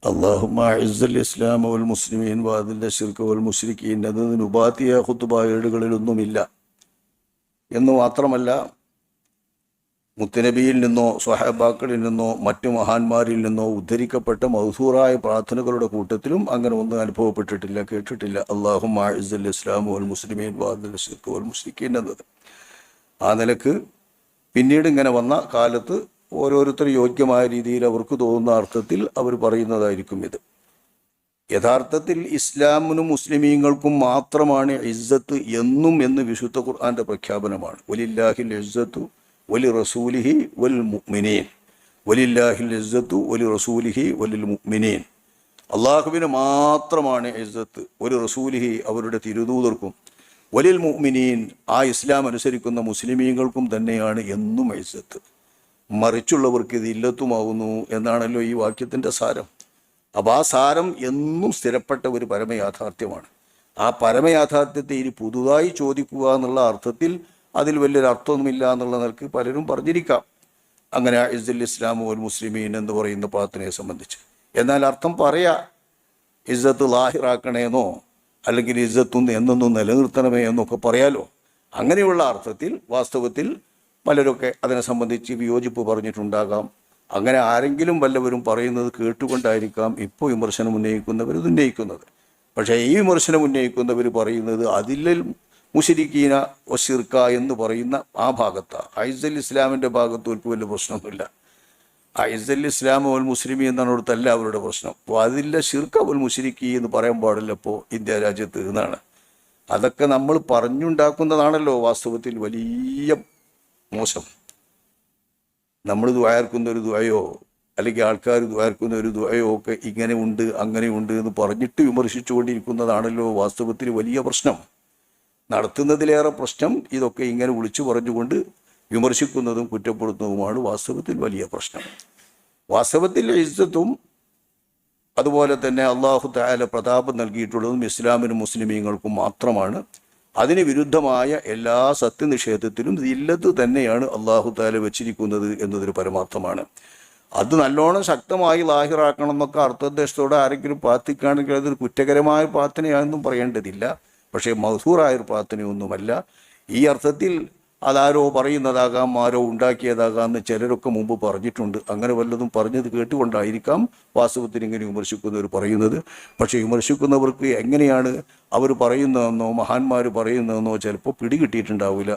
اللهم أعز الإسلام والمسلمين وأذل الشرك والمشركين എന്നതിന് ഉപാധിയ ഖുതുബ ഏടുകളിലൊന്നുമില്ല. എന്ന് മാത്രമല്ല, മുത്തുനബിയിൽ നിന്നോ സ്വഹാബാക്കളിൽ നിന്നോ മറ്റു മഹാന്മാരിൽ നിന്നോ ഉദ്ധരിക്കപ്പെട്ട മൗസൂറായ പ്രാർത്ഥനകളുടെ കൂട്ടത്തിലും അങ്ങനെ ഒന്നും അനുഭവപ്പെട്ടിട്ടില്ല, കേട്ടിട്ടില്ല. അല്ലാഹുമ്മ അഇസ്സൽ ഇസ്ലാം വൽ മുസ്ലിമീൻ വഅദിൽ ശിർക്ക് വൽ മുശ്രിക്കീൻ എന്നത്. ആ നിലക്ക് പിന്നീട് ഇങ്ങനെ വന്ന കാലത്ത് ഓരോരുത്തർ യോഗ്യമായ രീതിയിൽ അവർക്ക് തോന്നുന്ന അർത്ഥത്തിൽ അവർ പറയുന്നതായിരിക്കും ഇത്. യഥാർത്ഥത്തിൽ ഇസ്ലാമിനും മുസ്ലിമീങ്ങൾക്കും മാത്രമാണ് ഇസ്സത്ത് എന്നും എന്ന് വിശുദ്ധ ഖുർആന്റെ പ്രഖ്യാപനമാണ്. വലില്ലാഹിൽ ഇസ്സത്തു വലി റസൂലിഹി വൽ മുഅ്മിനീൻ, വലില്ലാഹിൽ ഇസ്സത്തു വലി റസൂലിഹി വലിൽ മുഅ്മിനീൻ. അള്ളാഹുവിന് മാത്രമാണ് ഇസ്സത്ത്, ഒരു റസൂലിഹി അവരുടെ തിരുദൂതർക്കും, വലിൽ മുഅ്മിനീൻ ആ ഇസ്ലാം അനുസരിക്കുന്ന മുസ്ലിമീങ്ങൾക്കും തന്നെയാണ് എന്നും ഇസ്സത്ത്. മറിച്ചുള്ളവർക്ക് ഇത് ഇല്ലത്തുമാകുന്നു എന്നാണല്ലോ ഈ വാക്യത്തിൻ്റെ സാരം. അപ്പോൾ ആ സാരം എന്നും സ്ഥിരപ്പെട്ട ഒരു പരമയാഥാർത്ഥ്യമാണ്. ആ പരമയാഥാർത്ഥ്യത്തെ ഇനി പുതുതായി ചോദിക്കുക എന്നുള്ള അർത്ഥത്തിൽ അതിൽ വലിയൊരു അർത്ഥമൊന്നുമില്ല എന്നുള്ള നിലക്ക് പലരും പറഞ്ഞിരിക്കാം. അങ്ങനെ ഇസ്സുൽ ഇസ്ലാം വൽ മുസ്ലിമീൻ എന്ന് പറയുന്ന പ്രാർത്ഥനയെ സംബന്ധിച്ച്. എന്നാൽ അർത്ഥം പറയാ, ഇസ്സത്ത് ലാഹിറാക്കണേന്നോ അല്ലെങ്കിൽ ഇസ്സത്തൊന്ന് എന്നൊന്നും നിലനിർത്തണമേ എന്നൊക്കെ പറയാലോ. അങ്ങനെയുള്ള അർത്ഥത്തിൽ വാസ്തവത്തിൽ പലരൊക്കെ അതിനെ സംബന്ധിച്ച് വിയോജിപ്പ് പറഞ്ഞിട്ടുണ്ടാകാം. അങ്ങനെ ആരെങ്കിലും വല്ലവരും പറയുന്നത് കേട്ടുകൊണ്ടായിരിക്കാം ഇപ്പോൾ വിമർശനം ഉന്നയിക്കുന്നവർ ഇത് ഉന്നയിക്കുന്നത്. പക്ഷേ ഈ വിമർശനം ഉന്നയിക്കുന്നവർ പറയുന്നത് അതിൽ മുശ്രിക്കീന വശിർക്ക എന്ന് പറയുന്ന ആ ഭാഗത്താണ്. ഐസുൽ ഇസ്ലാമിൻ്റെ ഭാഗത്ത് അവർക്ക് വലിയ പ്രശ്നമൊന്നുമില്ല. ഐസുൽ ഇസ്ലാം വൽ മുസ്ലിമി എന്നിടത്തല്ല അവരുടെ പ്രശ്നം. അപ്പോൾ അതില്ല ഷിർക്ക വൽ മുശ്രിക്കി എന്ന് പറയാൻ പാടില്ല ഇപ്പോൾ ഇന്ത്യ രാജ്യത്ത് എന്നാണ്. അതൊക്കെ നമ്മൾ പറഞ്ഞുണ്ടാക്കുന്നതാണല്ലോ വാസ്തവത്തിൽ വലിയ മോശം. നമ്മൾ ദ്വായർക്കുന്ന ഒരു ദ്വയോ അല്ലെങ്കിൽ ആൾക്കാർ ദ്വായർക്കുന്ന ഒരു ദ്വയോ ഒക്കെ ഇങ്ങനെ ഉണ്ട് അങ്ങനെ ഉണ്ട് എന്ന് പറഞ്ഞിട്ട് വിമർശിച്ചുകൊണ്ടിരിക്കുന്നതാണല്ലോ വാസ്തവത്തിൽ വലിയ പ്രശ്നം. നടത്തുന്നതിലേറെ പ്രശ്നം ഇതൊക്കെ ഇങ്ങനെ വിളിച്ചു പറഞ്ഞുകൊണ്ട് വിമർശിക്കുന്നതും കുറ്റപ്പെടുത്തുന്നതുമാണ് വാസ്തവത്തിൽ വലിയ പ്രശ്നം. വാസ്തവത്തിൽ ഇസ്സത്തും അതുപോലെ തന്നെ അള്ളാഹു തആല പ്രതാപം നൽകിയിട്ടുള്ളതും ഇസ്ലാമിനും മുസ്ലിമീങ്ങൾക്കും മാത്രമാണ്. അതിന് വിരുദ്ധമായ എല്ലാ സത്യനിഷേധത്തിലും ഇല്ലത്ത് തന്നെയാണ് അള്ളാഹു തആല വെച്ചിരിക്കുന്നത് എന്നതൊരു പരമാർത്ഥമാണ്. അത് നല്ലോണം ശക്തമായി ലാഹിറാക്കണം എന്നൊക്കെ അർത്ഥോദ്ദേശത്തോടെ ആരെങ്കിലും പ്രാർത്ഥിക്കുകയാണെങ്കിൽ അതൊരു കുറ്റകരമായ പ്രാർത്ഥനയാണെന്നും പറയേണ്ടതില്ല. പക്ഷേ മൗസൂറായൊരു പ്രാർത്ഥനയൊന്നുമല്ല. ഈ അർത്ഥത്തിൽ അതാരോ പറയുന്നതാകാം, ആരോ ഉണ്ടാക്കിയതാകാം എന്ന് ചിലരൊക്കെ മുമ്പ് പറഞ്ഞിട്ടുണ്ട്. അങ്ങനെ വല്ലതും പറഞ്ഞത് കേട്ടുകൊണ്ടായിരിക്കാം വാസ്തവത്തിൽ ഇങ്ങനെ വിമർശിക്കുന്നവർ പറയുന്നത്. പക്ഷേ വിമർശിക്കുന്നവർക്ക് എങ്ങനെയാണ് അവർ പറയുന്നതെന്നോ മഹാന്മാർ പറയുന്നതെന്നോ ചിലപ്പോൾ പിടികിട്ടിയിട്ടുണ്ടാവില്ല.